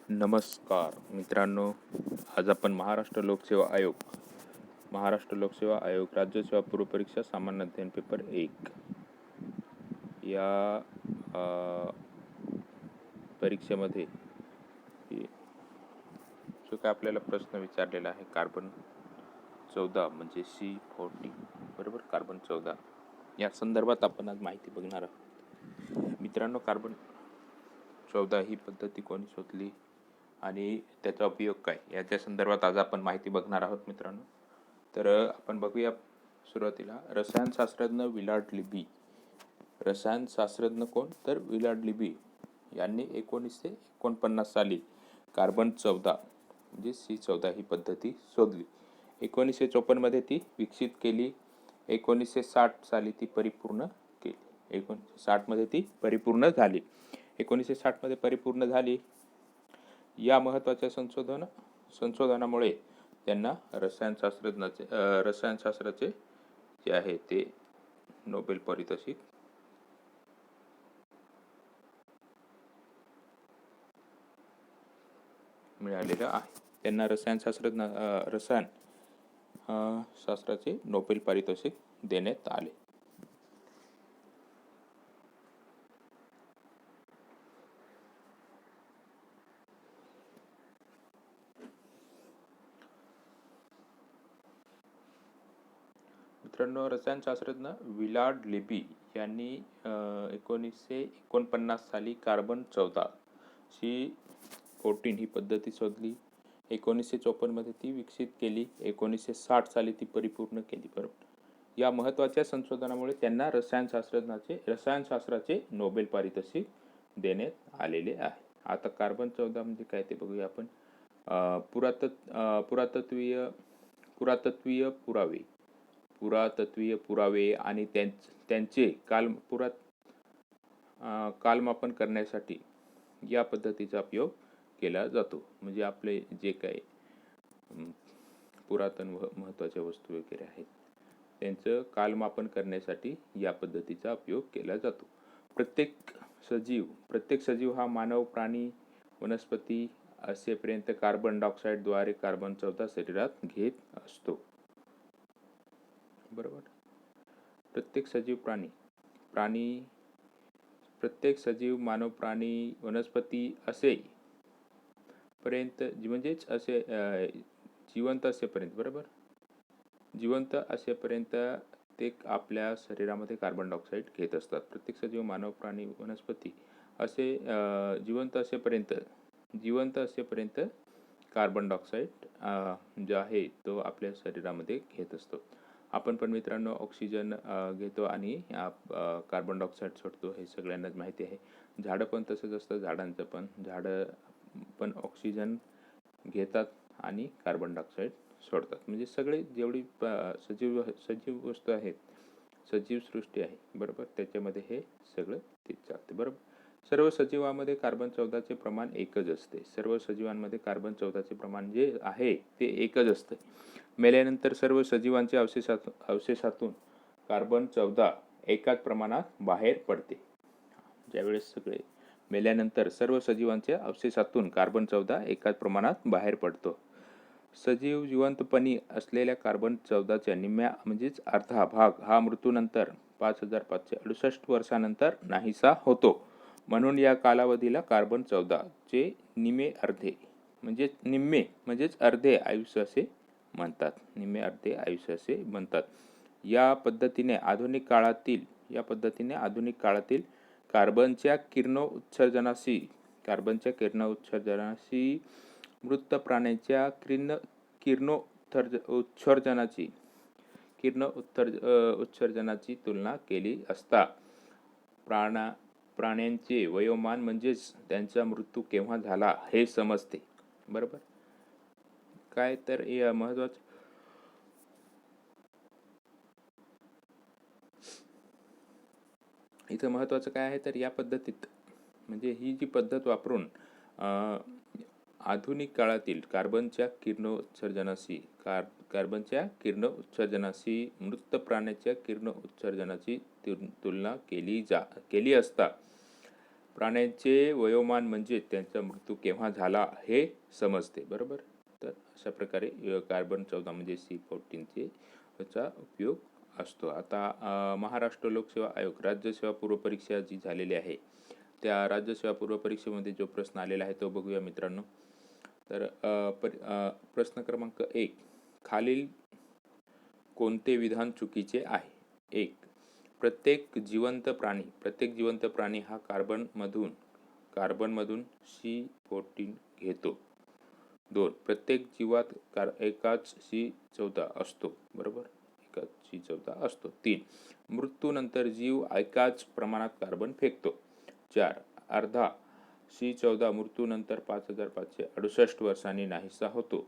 नमस्कार मित्रांनो, आज आपण महाराष्ट्र लोकसेवा आयोग राज्यसेवा पूर्व परीक्षा सामान्य अध्ययन पेपर 1 या परीक्षेमध्ये जो काय आपल्याला प्रश्न विचारलेला आहे, कार्बन 14 म्हणजे C40 बरोबर. कार्बन 14 या संदर्भात आपण आज माहिती बघणार आहोत. मित्रांनो, कार्बन 14 ही पद्धती कोणी शोधली आणि त्याचा उपयोग काय याच्या संदर्भात आज आपण माहिती बघणार आहोत मित्रांनो. तर आपण बघूया सुरुवातीला रसायनशास्त्रज्ञ विलार्ड लिबी. रसायनशास्त्रज्ञ कोण? तर विलार्ड लिबी यांनी 1949 साली कार्बन 14 म्हणजे C14 ही पद्धती शोधली. 1954 मध्ये ती विकसित केली. 1960 साली ती परिपूर्ण केली. 1960 मध्ये ती परिपूर्ण झाली. 1960 मध्ये परिपूर्ण झाली. या महत्त्वाच्या संशोधनामुळे त्यांना रसायनशास्त्राचे जे आहे ते नोबेल पारितोषिक मिळालेलं आहे. त्यांना रसायनशास्त्राचे नोबेल पारितोषिक देण्यात आले. मित्रांनो, रसायनशास्त्रज्ञ विलार्ड लिबी यांनी 1949 साली कार्बन 14 C14 ही पद्धती शोधली. 1954 मध्ये ती विकसित केली. 1960 साली ती परिपूर्ण केली. बरोबर. या महत्त्वाच्या संशोधनामुळे त्यांना रसायनशास्त्राचे नोबेल पारितोषिक देण्यात आलेले आहे. आता कार्बन 14 म्हणजे काय ते बघूया आपण. पुरातत्वीय पुरावे आणि त्यांचे कालमापन करण्यासाठी या पद्धतीचा उपयोग केला जातो. म्हणजे आपले जे काही पुरातन महत्त्वाच्या वस्तू वगैरे आहेत त्यांचं कालमापन करण्यासाठी या पद्धतीचा उपयोग केला जातो. प्रत्येक सजीव हा मानव, प्राणी, वनस्पती असेपर्यंत कार्बन डायऑक्साईडद्वारे कार्बन 14 शरीरात घेत असतो. बरोबर. प्रत्येक सजीव, मानव, प्राणी, वनस्पती असे पर्यंत म्हणजेच असे जिवंत असेपर्यंत, बरोबर, जिवंत असेपर्यंत ते आपल्या शरीरामध्ये कार्बन डायऑक्साईड घेत असतात. प्रत्येक सजीव, मानव, प्राणी, वनस्पती असे जिवंत असेपर्यंत कार्बन डायऑक्साईड जो आहे तो आपल्या शरीरामध्ये घेत असतो. आपण पण मित्रांनो ऑक्सिजन घेतो आणि कार्बन डायऑक्साईड सोडतो, हे सगळ्यांनाच माहिती आहे. झाडं पण तसंच असतं. झाडं पण ऑक्सिजन घेतात आणि कार्बन डायऑक्साईड सोडतात. म्हणजे सगळे जेवढी सजीव वस्तू आहेत, सजीव सृष्टी आहे, बरोबर, त्याच्यामध्ये हे सगळं तेच चालते. बरोबर. सर्व सजीवांमध्ये कार्बन 14चे प्रमाण एकच असते. सर्व सजीवांमध्ये कार्बन 14चे प्रमाण जे आहे ते एकच असते. मेल्यानंतर सर्व सजीवांच्या अवशेषातून कार्बन 14 एकाच प्रमाणात बाहेर पडते. ज्यावेळेस मेल्यानंतर सर्व सजीवांच्या अवशेषातून कार्बन 14 एकाच प्रमाणात बाहेर पडतो. सजीव जिवंतपणी असलेल्या कार्बन 14च्या निम्म्या म्हणजेच अर्धा भाग हा मृत्यूनंतर 5568 वर्षानंतर नाहीसा होतो. म्हणून या कालावधीला कार्बन 14 चे निम्मे म्हणजेच अर्धे आयुष्य असे म्हणतात. या पद्धतीने आधुनिक काळातील कार्बनच्या किरणोत्सर्जनाशी मृत प्राण्यांच्या किरणोत्सर्जनाची तुलना केली असता प्राण्यांचे वयोमान म्हणजेच त्यांचा मृत्यू केव्हा झाला हे समजते. बरोबर. काय तर महत्वाचं इथं महत्त्वाचं काय आहे तर या पद्धतीत म्हणजे ही जी पद्धत वापरून आधुनिक काळातील कार्बनच्या किरणोत्सर्जनाशी मृत प्राण्याच्या किरणोत्सर्जनाची तुलना केली असता प्राण्यांचे वयोमान म्हणजे त्यांचा मृत्यू केव्हा झाला हे समजते, बरोबर. तर अशा प्रकारे कार्बन 14 म्हणजे C14चे चा उपयोग असतो. आता महाराष्ट्र लोकसेवा आयोग राज्यसेवा पूर्व परीक्षा जी झालेली आहे, त्या राज्यसेवा पूर्व परीक्षेमध्ये जो प्रश्न आलेला आहे तो बघूया मित्रांनो. तर प्रश्न क्रमांक 1, खालील कोणते विधान चुकीचे आहे? 1, प्रत्येक जिवंत प्राणी हा कार्बनमधून C14 घेतो. 2, प्रत्येक जीवात एकाच C14 असतो, बरोबर, एकाच C14 असतो. 3, मृत्यूनंतर जीव एकाच प्रमाणात कार्बन फेकतो. 4, अर्धा C14 मृत्यूनंतर 5568 वर्षांनी नाहीसा होतो,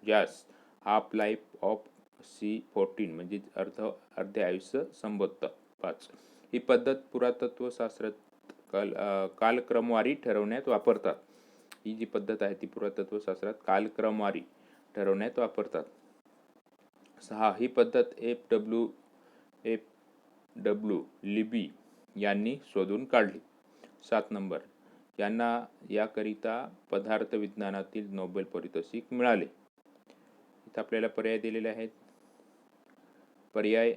ज्यास हाफ लाईफ ऑफ C14 म्हणजे अर्धे आयुष्य संबोधतात. 5, ही पद्धत पुरातत्व शास्त्रात कालक्रमवारी ठरवण्यात वापरतात. ही जी पद्धत आहे ती पुरातत्व शास्त्रात कालक्रमवारी ठरवण्यात वापरतात. 6, ही पद्धत एफ.डब्ल्यू. लिबी यांनी शोधून काढली. 7 नंबर, यांना याकरिता पदार्थ विज्ञानातील नोबेल पारितोषिक मिळाले. इथं आपल्याला पर्याय दिलेले आहेत. पर्याय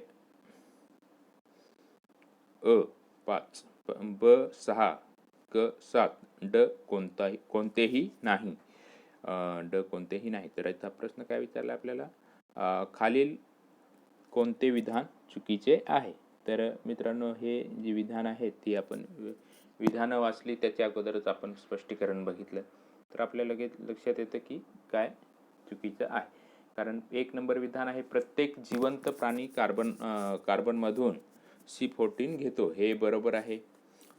अ 5, ब 6, क 7, ड कोणतेही नाही. तर याचा प्रश्न काय विचारला आपल्याला? खालील कोणते विधान चुकीचे आहे? तर मित्रांनो, हे जे विधान आहे ती आपण विधानं वाचली, त्याच्या अगोदरच आपण स्पष्टीकरण बघितलं, तर आपल्या लगेच लक्षात येतं की काय चुकीचं आहे. कारण 1 नंबर विधान आहे, प्रत्येक जिवंत प्राणी कार्बनमधून C14 घेतो, हे बरोबर आहे.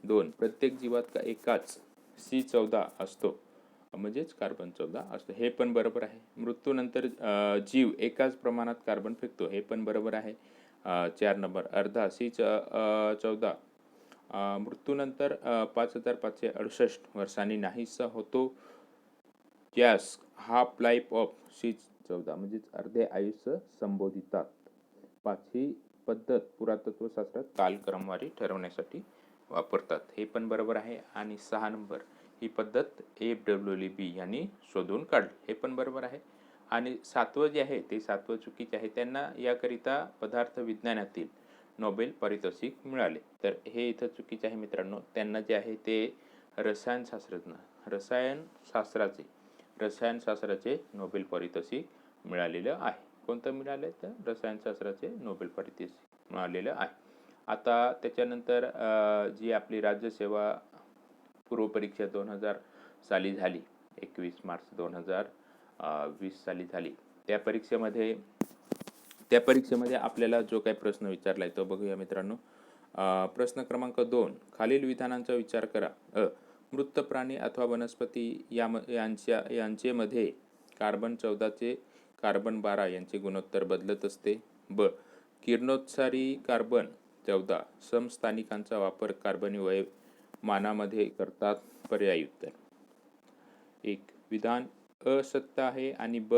2, प्रत्येक जीवात एकाच C14 असतो, म्हणजेच कार्बन 14 असतो, हे पण बरोबर आहे. मृत्यूनंतर जीव एकाच प्रमाणात कार्बन फेकतो, हे पण बरोबर आहे. 4 नंबर, अर्धा C14 मृत्यूनंतर 5568 वर्षांनी नाहीसा होतो, ज्यास हाफ लाईफ ऑफ C14 म्हणजेच अर्धे आयुष्य संबोधितात. 5, ही पद्धत पुरातत्व शास्त्रात कालक्रमवारी ठरवण्यासाठी वापरतात, हे पण बरोबर आहे. आणि 6 नंबर, ही पद्धत एफ.डब्ल्यू. लिबी यांनी शोधून काढली, हे पण बरोबर आहे. आणि 7वं जे आहे ते 7वं चुकीचे आहे, त्यांना याकरिता पदार्थ विज्ञानातील नोबेल पारितोषिक मिळाले, तर हे इथं चुकीचे आहे मित्रांनो. त्यांना जे आहे ते रसायनशास्त्राचे नोबेल पारितोषिक मिळालेलं आहे. कोणतं मिळालं? तर रसायनशास्त्राचे नोबेल पारितोषिक मिळालेलं आहे. आता त्याच्यानंतर जी आपली राज्यसेवा पूर्व परीक्षा 2000 साली झाली, 21 मार्च 2020 साली झाली, त्या परीक्षेमध्ये आपल्याला जो काही प्रश्न विचारलाय तो बघूया मित्रांनो. प्रश्न क्रमांक 2, खालील विधानांचा विचार करा. मृत प्राणी अथवा वनस्पती यांचे मध्ये कार्बन 14 चे कार्बन 12 यांचे गुणोत्तर बदलत असते. ब, किरणोत्सारी कार्बन 14 समस्थानिकांचा वापर कार्बनी वयोमानामध्ये करतात. पर्यायी उत्तर. 1, विधान असत्य आहे आणि ब,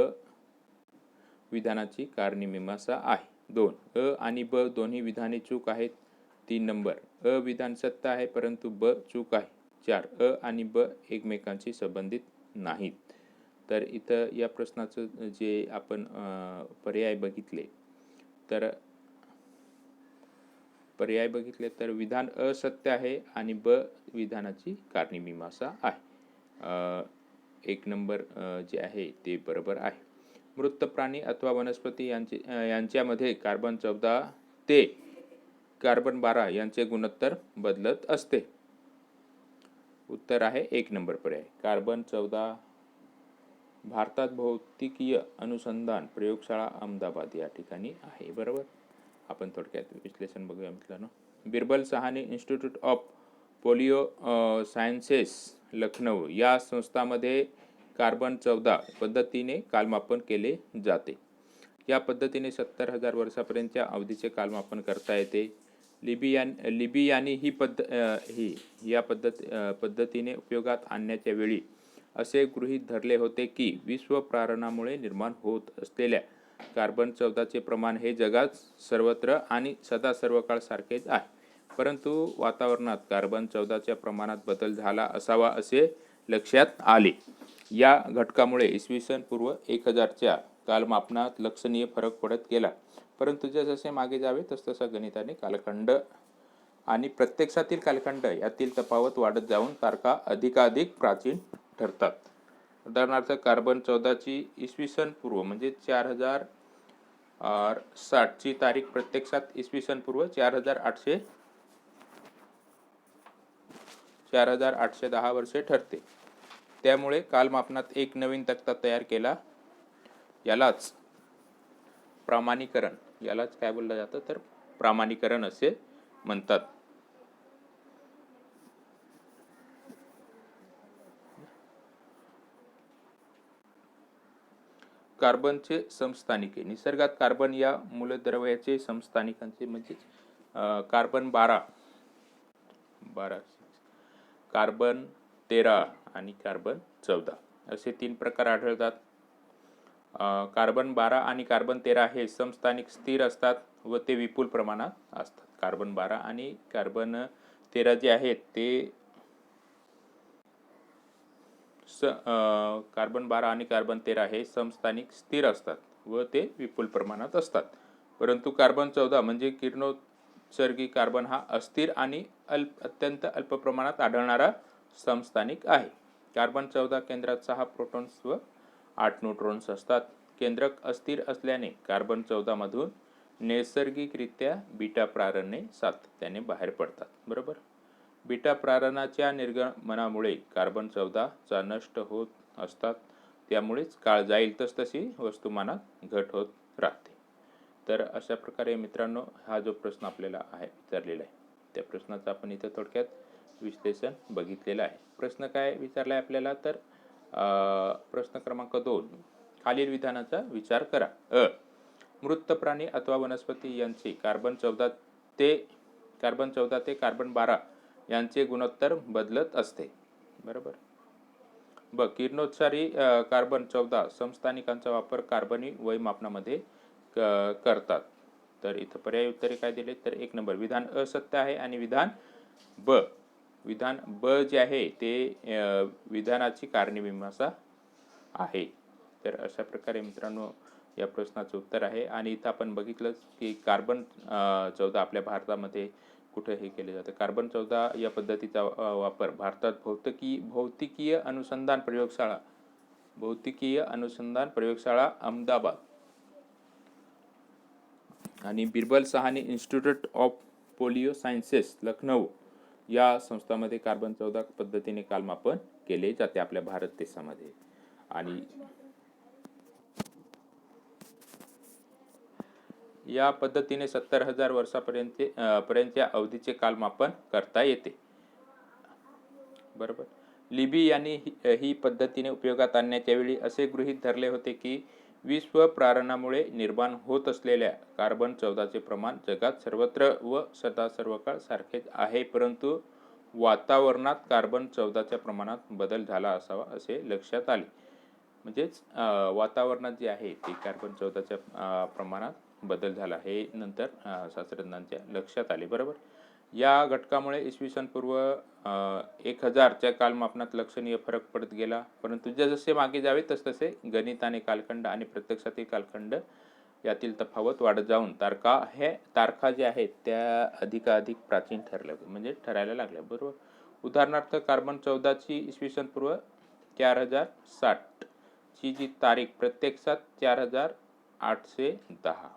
विधानाची कारणमीमांसा आहे. 2, अ आणि ब दोन्ही विधाने चूक आहेत. 3 नंबर, अ विधान सत्य आहे परंतु ब चूक आहे. 4, अ आणि ब एकमेकांशी संबंधित नाहीत. तर इथं या प्रश्नाचं जे आपण पर्याय बघितले तर विधान असत्य आहे आणि ब विधानाची कारणमीमांसा आहे. 1 नंबर जे आहे ते बरोबर आहे. मृत प्राणी अथवा वनस्पती यांच्यामध्ये कार्बन 14 ते कार्बन 12 यांचे गुणोत्तर बदलत असते. उत्तर आहे 1 नंबर पर्याय. कार्बन 14 भारतात भौतिकीय अनुसंधान प्रयोगशाळा अहमदाबाद या ठिकाणी आहे, बरोबर. आपण थोडक्यात विश्लेषण बघूया मित्रांनो. Birbal Sahani institute of polio sciences Lucknow या संस्थांमध्ये कार्बन 14 पद्धतीने कालमापन केले जाते. या पद्धतीने 70,000 वर्षापर्यंतच्या अवधीचे कालमापन करता येते. लिबी यांनी या पद्धतीने उपयोगात आणण्याच्या वेळी असे गृहीत धरले होते की विश्वप्रारणामुळे निर्माण होत असलेल्या कार्बन 14 चे प्रमाण हे जगात सर्वत्र आणि सदा सर्वकाळ सारखेच आहे. परंतु वातावरणात कार्बन 14च्या प्रमाणात बदल झाला असावा असे लक्षात आले. या घटकामुळे इसवी सन पूर्व 1000च्या कालमापनात लक्षणीय फरक पडत गेला. परंतु जसजसे मागे जावे तसतसा गणिताने कालखंड आणि प्रत्यक्षातील कालखंड यातील तफावत वाढत जाऊन तारखा अधिकाधिक प्राचीन ठरतात. उदाहरणार्थ कार्बन 14ची इसवी सन पूर्व म्हणजे 4060 ची तारीख प्रत्यक्षात इसवी सन पूर्व 4810 वर्षे ठरते. त्यामुळे कालमापनात एक नवीन तक्ता तयार केला. यालाच काय बोललं जातं तर प्रमाणीकरण असे म्हणतात. कार्बनचे समस्थानिके. निसर्गात कार्बन या मूलद्रव्याचे समस्थानिकांचे म्हणजे कार्बन 12, कार्बन 13 आणि कार्बन 14 असे 3 प्रकार आढळतात. कार्बन 12 आणि कार्बन 13 हे समस्थानिक स्थिर असतात व ते विपुल प्रमाणात असतात. कार्बन 12 आणि कार्बन 13 जे आहेत ते कार्बन 12 आणि कार्बन 13 हे समस्थानिक स्थिर असतात व ते विपुल प्रमाणात असतात. परंतु कार्बन 14 म्हणजे किरणोत्सर्गी कार्बन हा अस्थिर आणि अत्यंत अल्प प्रमाणात आढळणारा समस्थानिक आहे. कार्बन 14 केंद्रात 6 प्रोटॉन्स व 8 न्यूट्रॉन्स असतात. केंद्रक अस्थिर असल्याने कार्बन 14 मधून नैसर्गिकरित्या बीटा प्रारणे सातत्याने बाहेर पडतात. बरोबर. बीटा प्रारणाच्या निर्गमनामुळे कार्बन 14 नष्ट होत असतात. त्यामुळेच काळ जाईल तसतशी वस्तुमानात घट होत राहते. तर अशा प्रकारे मित्रांनो हा जो प्रश्न आपल्याला विचारलेला आहे त्या प्रश्नाचं आपण इथं थोडक्यात विश्लेषण बघितलेलं आहे. प्रश्न काय विचारला आहे आपल्याला तर प्रश्न क्रमांक 2 खालील विधानाचा विचार करा. मृत प्राणी अथवा वनस्पती यांचे कार्बन 14 ते कार्बन 12 यांचे गुणोत्तर बदलत असते. बरोबर. किरणोत्सारी कार्बन 14 समस्थानिकांचा वापर कार्बनी वैमापनामध्ये करतात. तर इथं पर्याय उत्तरे काय दिले तर 1 नंबर विधान असत्य आहे आणि विधान ब जे आहे ते विधानाची कारणमीमांसा आहे. तर अशा प्रकारे मित्रांनो या प्रश्नाचं उत्तर आहे. आणि इथं आपण बघितलं की कार्बन 14 आपल्या भारतामध्ये कुठे हे केले जाते. कार्बन 14 या पद्धतीचा वापर भारतात भौतिकीय अनुसंधान प्रयोगशाळा अहमदाबाद आणि Birbal Sahani institute of polio sciences Lucknow या संस्थांमध्ये कार्बन 14 पद्धतीने कालमापन केले जाते आपल्या भारत देशामध्ये. आणि या पद्धतीने 70,000 वर्षापर्यंतच्या अवधीचे कालमापन करता येते. बरोबर. लिबी यांनी ही पद्धतीने उपयोगात आणण्याच्या वेळी असे गृहीत धरले होते की विश्व प्रारणामुळे निर्माण होत असलेल्या कार्बन 14चे प्रमाण जगात सर्वत्र व सदा सर्वकाळ सारखेच आहे, परंतु वातावरणात कार्बन 14च्या प्रमाणात बदल झाला असावा असे लक्षात आले. म्हणजेच वातावरणात जे आहे ते कार्बन 14च्या प्रमाणात बदल झाला हे नंतर शास्त्रज्ञांच्या लक्षात आले. बरोबर. या घटकामुळे इसवी सन पूर्व 1000च्या कालमापनात लक्षणीय फरक पडत गेला. परंतु जसजसे मागे जावे तसतसे गणिताने कालखंड आणि प्रत्यक्षातील कालखंड यातील तफावत वाढत जाऊन तारखा ज्या आहेत त्या अधिकाधिक प्राचीन ठरायला लागल्या. बरोबर. उदाहरणार्थ कार्बन 14 ची इसवी सन पूर्व 4060 ची जी तारीख प्रत्यक्षात 4810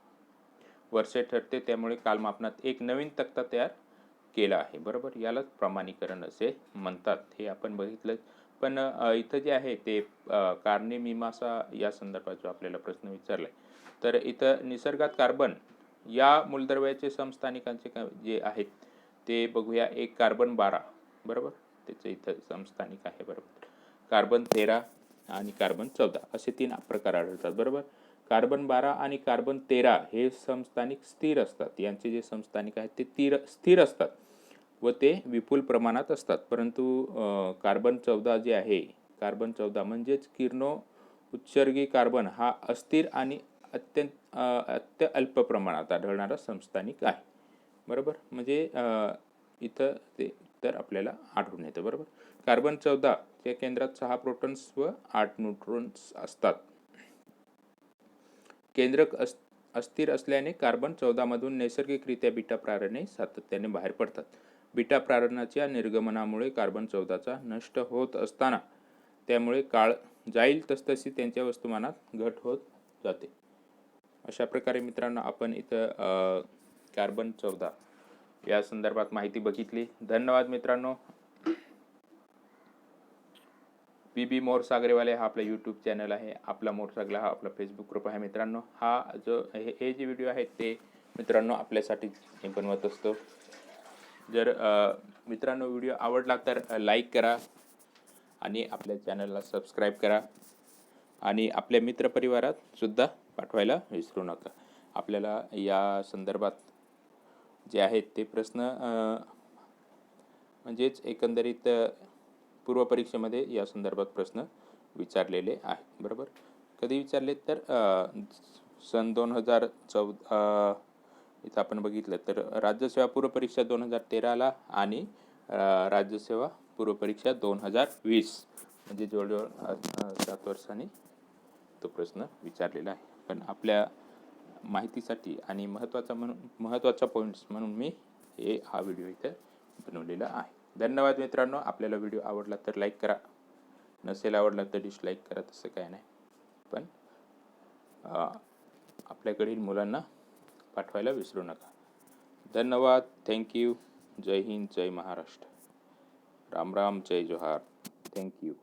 वर्षे ठरते. त्यामुळे कालमापनात एक नवीन तक्ता तयार केला आहे. बरोबर. यालाच प्रमाणीकरण असे म्हणतात. हे आपण बघितलं. पण इथं जे आहे ते कारणमीमांसा या संदर्भात जो आपल्याला प्रश्न विचारलाय तर इथं निसर्गात कार्बन या मूलद्रव्याचे समस्थानिकांचे जे आहेत ते बघूया. एक कार्बन 12 बरोबर त्याचे इथं समस्थानिक आहे. बरोबर. कार्बन 13 आणि कार्बन 14 असे 3 प्रकार आढळतात. बरोबर. कार्बन 12 आणि कार्बन 13 हे समस्थानिक स्थिर असतात. यांचे जे समस्थानिक आहेत ते स्थिर असतात व ते विपुल प्रमाणात असतात. परंतु कार्बन 14 जे आहे कार्बन 14 म्हणजेच किरणोत्सर्गी कार्बन हा अस्थिर आणि अत्यंत अल्प प्रमाणात आढळणारा समस्थानिक आहे. बरोबर. म्हणजे इथं ते तर आपल्याला आढळून येतं. बरोबर. कार्बन 14 च्या केंद्रात 6 प्रोटॉन्स व 8 न्यूट्रॉन्स असतात. केंद्रक अस्थिर असल्याने कार्बन 14 मधून नैसर्गिकरित्या बीटा प्रारणे सातत्याने बाहेर पडतात. बीटा प्रारणाच्या निर्गमनामुळे कार्बन 14 नष्ट होत असताना त्यामुळे काळ जाईल तसतशी त्यांच्या वस्तुमानात घट होत जाते. अशा प्रकारे मित्रांनो आपण इथं कार्बन 14 या संदर्भात माहिती बघितली. धन्यवाद मित्रांनो. पी मोर सागरेवाले हा आपला यूट्यूब चॅनल आहे. आपला मोर सागला हा आपला फेसबुक ग्रुप आहे मित्रांनो. हा जो हे जे व्हिडिओ आहेत ते मित्रांनो आपल्यासाठी बनवत असतो. जर मित्रांनो व्हिडिओ आवडला तर लाईक करा आणि आपल्या चॅनलला सबस्क्राईब करा आणि आपल्या मित्रपरिवारात सुद्धा पाठवायला विसरू नका. आपल्याला या संदर्भात जे आहेत ते प्रश्न म्हणजेच एकंदरीत पूर्वपरीक्षेमध्ये या संदर्भात प्रश्न विचारलेले आहेत. बरोबर. कधी विचारले तर सन 2014 इथं आपण बघितलं तर राज्यसेवा पूर्वपरीक्षा 2013ला आणि राज्यसेवा पूर्वपरीक्षा 2020 म्हणजे जवळजवळ 7 वर्षांनी तो प्रश्न विचारलेला आहे. पण आपल्या माहितीसाठी आणि महत्त्वाचा पॉईंट्स म्हणून मी हा व्हिडिओ इथं बनवलेला आहे. धन्यवाद मित्रांनो. आपल्याला व्हिडिओ आवडला तर लाईक करा, नसेल आवडला तर डिसलाईक करा, तसं काय नाही. पण आपल्याकडील मुलांना पाठवायला विसरू नका. धन्यवाद. थँक्यू. जय हिंद, जय महाराष्ट्र. राम राम, जय जोहार. थँक्यू.